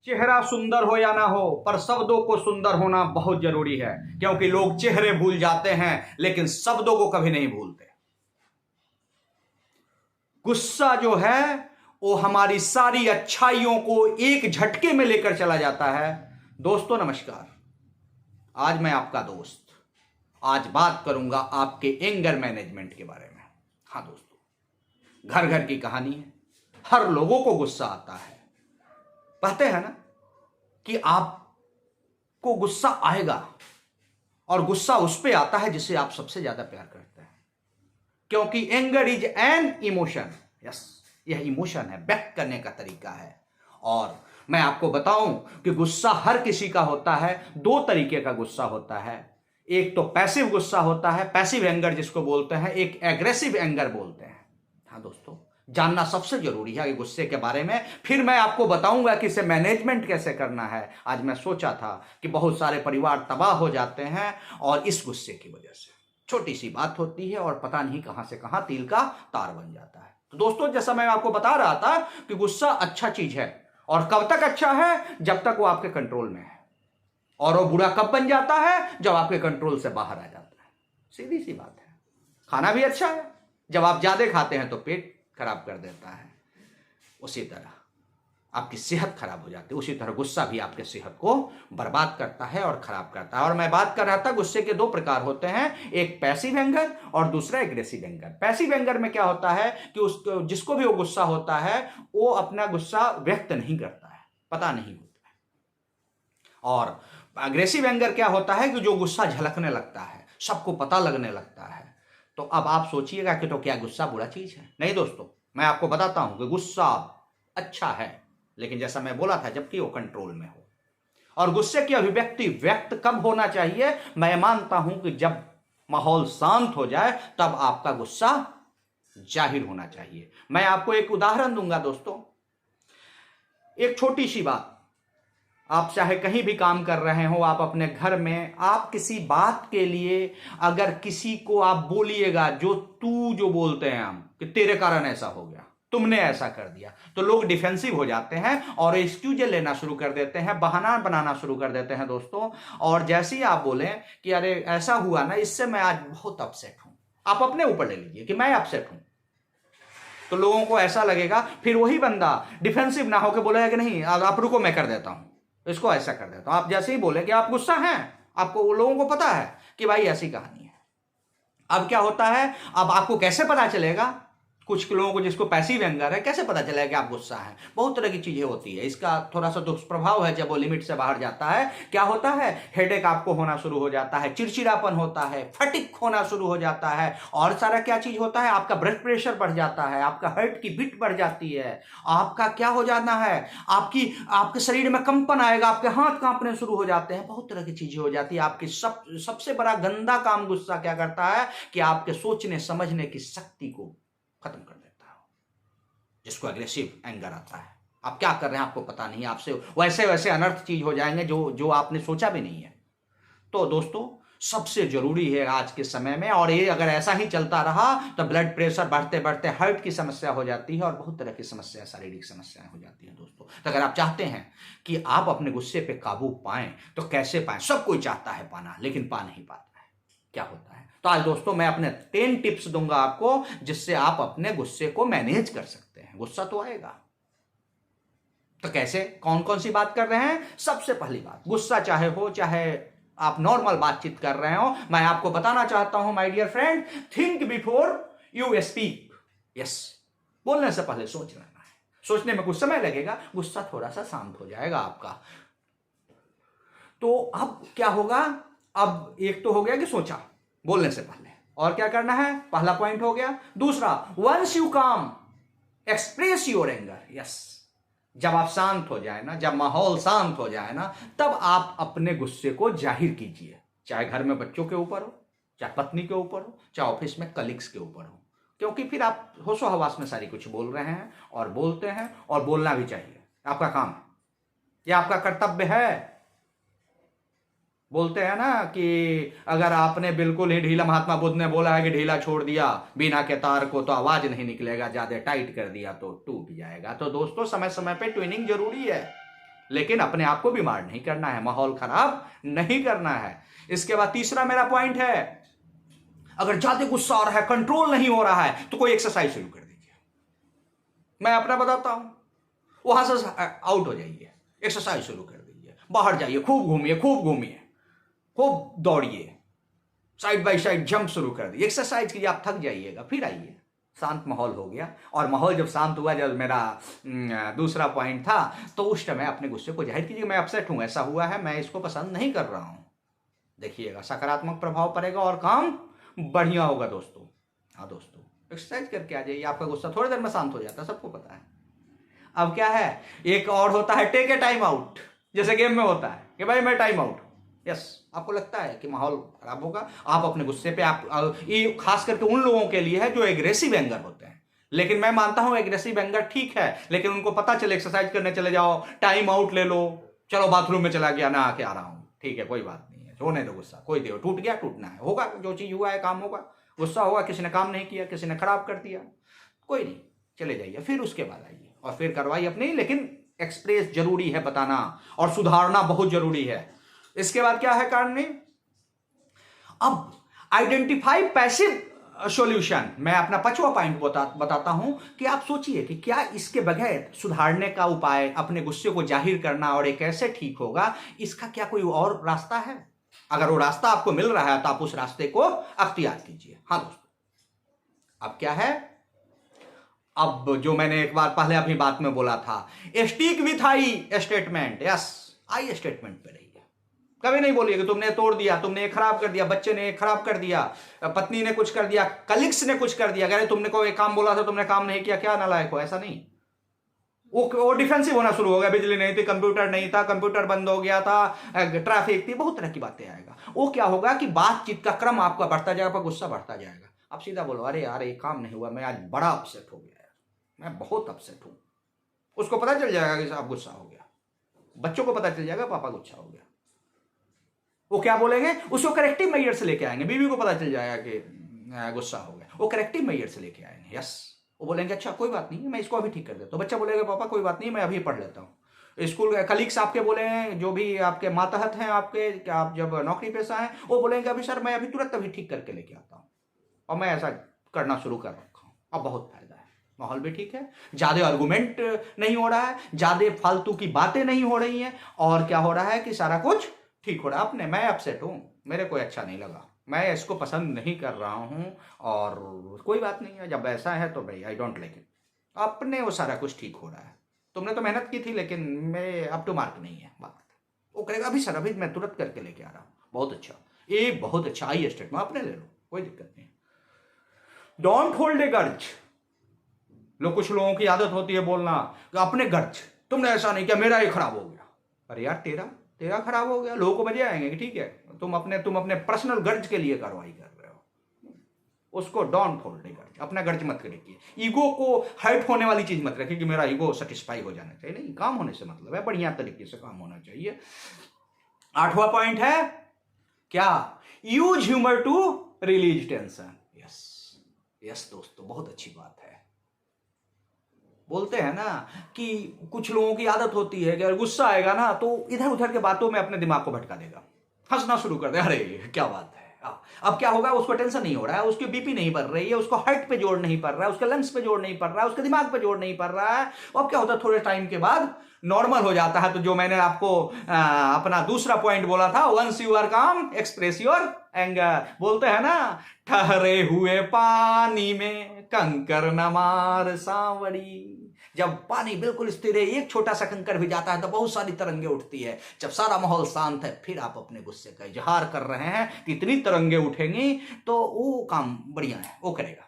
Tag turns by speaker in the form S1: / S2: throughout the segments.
S1: चेहरा सुंदर हो या ना हो, पर शब्दों को सुंदर होना बहुत जरूरी है, क्योंकि लोग चेहरे भूल जाते हैं लेकिन शब्दों को कभी नहीं भूलते। गुस्सा जो है वो हमारी सारी अच्छाइयों को एक झटके में लेकर चला जाता है। दोस्तों नमस्कार, आज मैं आपका दोस्त आज बात करूंगा आपके एंगर मैनेजमेंट के बारे में। हाँ दोस्तों, घर घर की कहानी है। हर लोगों को गुस्सा आता है। कहते हैं ना कि आपको गुस्सा आएगा, और गुस्सा उस पे आता है जिसे आप सबसे ज्यादा प्यार करते हैं, क्योंकि anger is an emotion. Yes, यह इमोशन है, व्यक्त करने का तरीका है। और मैं आपको बताऊं कि गुस्सा हर किसी का होता है। दो तरीके का गुस्सा होता है। एक तो पैसिव गुस्सा होता है, पैसिव एंगर जिसको बोलते हैं, एक एग्रेसिव एंगर बोलते हैं। हाँ दोस्तों, जानना सबसे जरूरी है गुस्से के बारे में। फिर मैं आपको बताऊंगा कि इसे मैनेजमेंट कैसे करना है। आज मैं सोचा था कि बहुत सारे परिवार तबाह हो जाते हैं और इस गुस्से की वजह से। छोटी सी बात होती है और पता नहीं कहां से कहां तिल का तार बन जाता है। तो दोस्तों, जैसा मैं आपको बता रहा था कि गुस्सा अच्छा चीज है, और कब तक अच्छा है? जब तक वो आपके कंट्रोल में है। और वो बुरा कब बन जाता है? जब आपके कंट्रोल से बाहर आ जाता है। सीधी सी बात है। खाना भी अच्छा है, जब आप ज्यादा खाते हैं तो पेट खराब कर देता है। उसी तरह आपकी सेहत खराब हो जाती है। उसी तरह गुस्सा भी आपके सेहत को बर्बाद करता है और खराब करता है। और मैं बात कर रहा था, गुस्से के दो प्रकार होते हैं, एक पैसिव एंगर और दूसरा एग्रेसिव एंगर। पैसिव एंगर में क्या होता है कि उसको जिसको भी वो गुस्सा होता है वो अपना गुस्सा व्यक्त नहीं करता है, पता नहीं होता है। और अग्रेसिव एंगर क्या होता है कि जो गुस्सा झलकने लगता है, सबको पता लगने लगता है। तो अब आप सोचिएगा कि तो क्या गुस्सा बुरा चीज है? नहीं दोस्तों, मैं आपको बताता हूं कि गुस्सा अच्छा है, लेकिन जैसा मैं बोला था, जबकि वो कंट्रोल में हो। और गुस्से की अभिव्यक्ति व्यक्त कब होना चाहिए? मैं मानता हूं कि जब माहौल शांत हो जाए तब आपका गुस्सा जाहिर होना चाहिए। मैं आपको एक उदाहरण दूंगा दोस्तों। एक छोटी सी बात, आप चाहे कहीं भी काम कर रहे हो, आप अपने घर में, आप किसी बात के लिए अगर किसी को आप बोलिएगा, जो बोलते हैं हम, कि तेरे कारण ऐसा हो गया, तुमने ऐसा कर दिया, तो लोग डिफेंसिव हो जाते हैं और एक्सक्यूज लेना शुरू कर देते हैं, बहाना बनाना शुरू कर देते हैं दोस्तों। और जैसे ही आप बोलें कि अरे ऐसा हुआ ना, इससे मैं आज बहुत अपसेट हूं, आप अपने ऊपर ले लीजिए कि मैं अपसेट हूं, तो लोगों को ऐसा लगेगा। फिर वही बंदा डिफेंसिव ना होकर बोलेगा कि नहीं आप रुको, मैं कर देता हूं, इसको ऐसा कर देता हूं। आप जैसे ही बोले कि आप गुस्सा हैं, आपको, वो लोगों को पता है कि भाई ऐसी कहानी है। अब क्या होता है, अब आपको कैसे पता चलेगा? कुछ लोगों को जिसको पैसिव एंगर है, कैसे पता चलेगा कि आप गुस्सा हैं? बहुत तरह की चीजें होती है। इसका थोड़ा सा दुष्प्रभाव है, जब वो लिमिट से बाहर जाता है, क्या होता है, हेडेक आपको होना शुरू हो जाता है, चिड़चिड़ापन होता है, फटिक होना शुरू हो जाता है, और सारा क्या चीज होता है, आपका ब्लड प्रेशर बढ़ जाता है, आपका हार्ट की बीट बढ़ जाती है, आपका क्या हो जाना है, आपके शरीर में कंपन आएगा, आपके हाथ कांपने शुरू हो जाते हैं, बहुत तरह की चीजें हो जाती है। आपकी सबसे बड़ा गंदा काम गुस्सा क्या करता है कि आपके सोचने समझने की शक्ति को खत्म कर देता है, जिसको एग्रेसिव एंगर आता है। आप क्या कर रहे हैं आपको पता नहीं, आपसे वैसे वैसे अनर्थ चीज हो जाएंगे जो आपने सोचा भी नहीं है। तो दोस्तों, सबसे जरूरी है आज के समय में, और ये अगर ऐसा ही चलता रहा तो ब्लड प्रेशर बढ़ते बढ़ते हार्ट की समस्या हो जाती है, और बहुत तरह की समस्या, शारीरिक समस्याएं हो जाती हैं दोस्तों। तो अगर आप चाहते हैं कि आप अपने गुस्से पे काबू पाएं, तो कैसे पाएं? सब कोई चाहता है पाना, लेकिन पा नहीं पाता है। क्या होता है? तो आज दोस्तों मैं अपने 10 टिप्स दूंगा आपको, जिससे आप अपने गुस्से को मैनेज कर सकते हैं। गुस्सा तो आएगा, तो कैसे, कौन कौन सी बात कर रहे हैं? सबसे पहली बात, गुस्सा चाहे हो, चाहे आप नॉर्मल बातचीत कर रहे हो, मैं आपको बताना चाहता हूं my dear friend, think before you speak. Yes, बोलने से पहले सोच लेना है। सोचने में कुछ समय लगेगा, गुस्सा थोड़ा सा शांत हो जाएगा आपका। तो अब क्या होगा? अब एक तो हो गया कि सोचा बोलने से पहले, और क्या करना है, पहला पॉइंट हो गया। दूसरा, वंस यू काम एक्सप्रेस योर एंगर। यस, जब आप शांत हो जाए ना, जब माहौल शांत हो जाए ना, तब आप अपने गुस्से को जाहिर कीजिए, चाहे घर में बच्चों के ऊपर हो, चाहे पत्नी के ऊपर हो, चाहे ऑफिस में कलीग्स के ऊपर हो, क्योंकि फिर आप होशो हवास में सारी कुछ बोल रहे हैं और बोलते हैं, और बोलना भी चाहिए, आपका काम है, यह आपका कर्तव्य है। बोलते हैं ना कि अगर आपने बिल्कुल ही ढीला, महात्मा बुद्ध ने बोला है कि ढीला छोड़ दिया बिना के तार को तो आवाज नहीं निकलेगा, ज्यादा टाइट कर दिया तो टूट जाएगा। तो दोस्तों, समय समय पे ट्यूनिंग जरूरी है। लेकिन अपने आप को बीमार नहीं करना है, माहौल खराब नहीं करना है। इसके बाद तीसरा मेरा पॉइंट है, अगर ज्यादा गुस्सा आ रहा है, कंट्रोल नहीं हो रहा है, तो कोई एक्सरसाइज शुरू कर दीजिए। मैं अपना बताता हूं, वहां से आउट हो जाइए, एक्सरसाइज शुरू कर दीजिए, बाहर जाइए, खूब घूमिए, खूब घूमिए, खूब दौड़िए, साइड बाय साइड जंप शुरू कर दिए, एक्सरसाइज कीजिए, आप थक जाइएगा, फिर आइए, शांत माहौल हो गया। और माहौल जब शांत हुआ, जब मेरा दूसरा पॉइंट था, तो उस समय अपने गुस्से को जाहिर कीजिए, मैं अपसेट हूं, ऐसा हुआ है, मैं इसको पसंद नहीं कर रहा हूं। देखिएगा सकारात्मक प्रभाव पड़ेगा और काम बढ़िया होगा दोस्तों। हाँ दोस्तों, एक्सरसाइज करके आ जाइए, आपका गुस्सा थोड़ी देर में शांत हो जाता है, सबको पता है। अब क्या है, एक और होता है टेक ए टाइम आउट, जैसे गेम में होता है कि भाई मैं टाइम आउट। यस, आपको लगता है कि माहौल खराब होगा, आप अपने गुस्से पे ये खास करके उन लोगों के लिए है जो एग्रेसिव एंगर होते हैं। लेकिन मैं मानता हूं एग्रेसिव एंगर ठीक है, लेकिन उनको पता चले एक्सरसाइज करने चले जाओ, टाइम आउट ले लो, चलो बाथरूम में चला गया, ना आके आ रहा हूं, ठीक है कोई बात नहीं है, होने दो गुस्सा, कोई दे, टूट गया टूटना है, होगा, जो चीज हुआ है काम होगा, गुस्सा होगा, किसी ने काम नहीं किया, किसी ने खराब कर दिया, कोई नहीं, चले जाइए, फिर उसके बाद आइए और फिर करवाइए अपनी, लेकिन एक्सप्रेस जरूरी है बताना और सुधारना बहुत जरूरी है। इसके बाद क्या है कारण में, अब आइडेंटिफाई पैसिव सॉल्यूशन। मैं अपना 5वां पॉइंट बताता हूं कि आप सोचिए कि क्या इसके बगैर सुधारने का उपाय, अपने गुस्से को जाहिर करना और ये कैसे ठीक होगा, इसका क्या कोई और रास्ता है? अगर वो रास्ता आपको मिल रहा है तो आप उस रास्ते को अख्तियार कीजिए। हाँ दोस्तों, अब क्या है, अब जो मैंने एक बार पहले अपनी बात में बोला था, stick with I statement. Yes, I statement पे रहिए, कभी नहीं बोलिए कि तुमने तोड़ दिया, तुमने खराब कर दिया, बच्चे ने खराब कर दिया, पत्नी ने कुछ कर दिया, कलीग्स ने कुछ कर दिया, अगर तुमने कोई काम बोला था तुमने काम नहीं किया, क्या नालायक हो, ऐसा नहीं। वो डिफेंसिव होना शुरू हो गया, बिजली नहीं थी, कंप्यूटर नहीं था, कंप्यूटर बंद हो गया था, ट्रैफिक थी, बहुत तरह की बातें आएगा। वो क्या होगा कि बातचीत का क्रम आपका बढ़ता जाएगा, आपका गुस्सा बढ़ता जाएगा। आप सीधा बोलो, अरे यार ये काम नहीं हुआ, मैं आज बड़ा अपसेट हो गया, मैं बहुत अपसेट हूं। उसको पता चल जाएगा कि आप गुस्सा हो गया, बच्चों को पता चल जाएगा पापा गुस्सा हो गया। वो क्या बोलेंगे, उसको करेक्टिव मेजर से लेके आएंगे। बीवी को पता चल जाएगा कि गुस्सा हो गया, वो करेक्टिव मेजर से लेके आएंगे। यस, वो बोलेंगे अच्छा कोई बात नहीं, मैं इसको अभी ठीक कर देता हूँ। बच्चा बोलेगा पापा कोई बात नहीं, मैं अभी पढ़ लेता हूँ। स्कूल कलीग्स आपके बोले, जो भी आपके मातहत हैं आपके, आप जब नौकरी पेशा हैं, वो बोलेंगे अभी सर मैं अभी तुरंत अभी ठीक करके लेके आता हूँ, और मैं ऐसा करना शुरू कर रखा हूँ। अब बहुत फायदा है, माहौल भी ठीक है, ज्यादा आर्गुमेंट नहीं हो रहा है, ज्यादा फालतू की बातें नहीं हो रही हैं, और क्या हो रहा है कि सारा कुछ ठीक हो रहा है। अपने मैं अपसेट हूं, मेरे को अच्छा नहीं लगा, मैं इसको पसंद नहीं कर रहा हूं, और कोई बात नहीं है, जब ऐसा है तो भाई आई डोंट लाइक इट। अपने वो सारा कुछ ठीक हो रहा है, तुमने तो मेहनत की थी लेकिन मैं अप टू मार्क नहीं है बात। वो कहेगा अभी सर अभी मैं तुरंत करके लेके आ रहा हूं, बहुत अच्छा, ये बहुत अच्छा, आई स्टेटमेंट अपने ले लो, कोई दिक्कत नहीं। डोंट होल्ड ए गर्ज। कुछ लोगों की आदत होती है बोलना अपने गर्ज, तुमने ऐसा नहीं किया, मेरा ये खराब हो गया। अरे यार तेरा खराब हो गया, लोगों को मजे आएंगे कि ठीक है तुम अपने पर्सनल गर्ज के लिए कार्रवाई कर रहे हो। उसको डोंट होल्ड ए गर्ज, अपना गर्ज मत रखिए, ईगो को हर्ट होने वाली चीज मत रखिए कि मेरा ईगो सेटिस्फाई हो जाना चाहिए, नहीं, काम होने से मतलब है, बढ़िया तरीके से काम होना चाहिए। 8वां पॉइंट है क्या, use humour to release tension. Yes दोस्तों, बहुत अच्छी बात है। बोलते हैं ना कि कुछ लोगों की आदत होती है कि अगर गुस्सा आएगा ना तो इधर उधर के बातों में अपने दिमाग को भटका देगा, हंसना शुरू कर दे, अरे क्या बात है। अब क्या होगा, उसको टेंशन नहीं हो रहा है, उसकी बीपी नहीं बढ़ रही है, उसको हार्ट पे जोर नहीं पड़ रहा है, उसके लंग्स पे जोर नहीं पड़ रहा है, उसके दिमाग पे जोर नहीं पड़ रहा है। अब क्या होता है, थोड़े टाइम के बाद नॉर्मल हो जाता है। तो जो मैंने आपको अपना दूसरा पॉइंट बोला था, वंस यू आर काम एक्सप्रेस योर एंगर। बोलते हैं ना, ठहरे हुए पानी में कंकर न मार सांवरी। जब पानी बिल्कुल स्थिर है, एक छोटा सा कंकर भी जाता है तो बहुत सारी तरंगे उठती है। जब सारा माहौल शांत है, फिर आप अपने गुस्से का इजहार कर रहे हैं, इतनी तरंगे उठेंगी तो वो काम बढ़िया है, वो करेगा।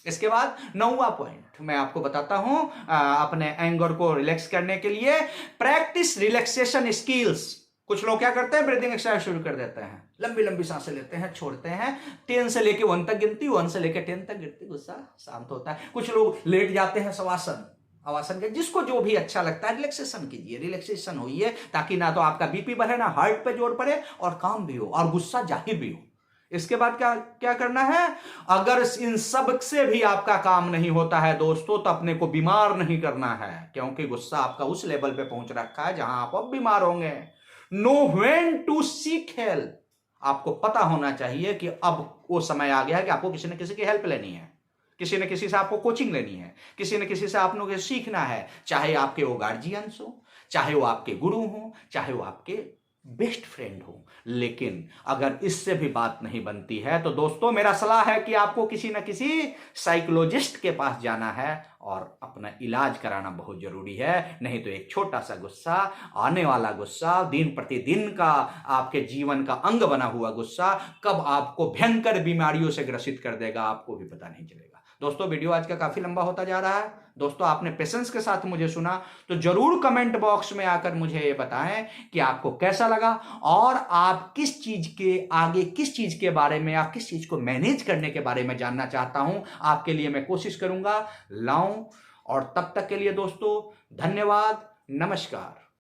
S1: इसके बाद 9वां पॉइंट मैं आपको बताता हूं, अपने एंगर को रिलैक्स करने के लिए प्रैक्टिस रिलैक्सेशन स्किल्स। कुछ लोग क्या करते हैं, ब्रीदिंग एक्सरसाइज शुरू कर देते हैं, लंबी लंबी सांसें लेते हैं, छोड़ते हैं, 10 से लेके 1 तक गिनती, 1 से लेके 10 तक गिनती, गुस्सा शांत होता है। कुछ लोग लेट जाते हैं, शवासन आवासन के, जिसको जो भी अच्छा लगता है रिलैक्सेशन कीजिए, रिलैक्सेशन होइए, ताकि ना तो आपका बीपी बढ़े, ना हार्ट पे जोर पड़े, और काम भी हो और गुस्सा जाहिर भी हो। इसके बाद क्या क्या करना है? अगर इन सब से भी आपका काम नहीं होता है दोस्तों, तो अपने को बीमार नहीं करना है, क्योंकि गुस्सा आपका उस लेवल पे पहुंच रखा है जहां आप अब बीमार होंगे। No when to seek help. आपको पता होना चाहिए कि अब वो समय आ गया है कि आपको किसी न किसी की हेल्प लेनी है, किसी न किसी से आपको कोचिंग लेनी है, किसी न किसी से आपको सीखना है, चाहे आपके वो गार्जियंस हो, चाहे वो आपके गुरु हो, चाहे वो आपके बेस्ट फ्रेंड हो। लेकिन अगर इससे भी बात नहीं बनती है तो दोस्तों मेरा सलाह है कि आपको किसी न किसी साइकोलॉजिस्ट के पास जाना है और अपना इलाज कराना बहुत जरूरी है। नहीं तो एक छोटा सा गुस्सा, आने वाला गुस्सा, दिन प्रतिदिन का आपके जीवन का अंग बना हुआ गुस्सा कब आपको भयंकर बीमारियों से ग्रसित कर देगा आपको भी पता नहीं चलेगा। दोस्तों वीडियो आज का काफी लंबा होता जा रहा है। दोस्तों आपने पेशेंस के साथ मुझे सुना, तो जरूर कमेंट बॉक्स में आकर मुझे ये बताएं कि आपको कैसा लगा और आप किस चीज के आगे, किस चीज के बारे में, आप किस चीज को मैनेज करने के बारे में जानना चाहता हूं। आपके लिए मैं कोशिश करूंगा लाऊं। और तब तक के लिए दोस्तों धन्यवाद, नमस्कार।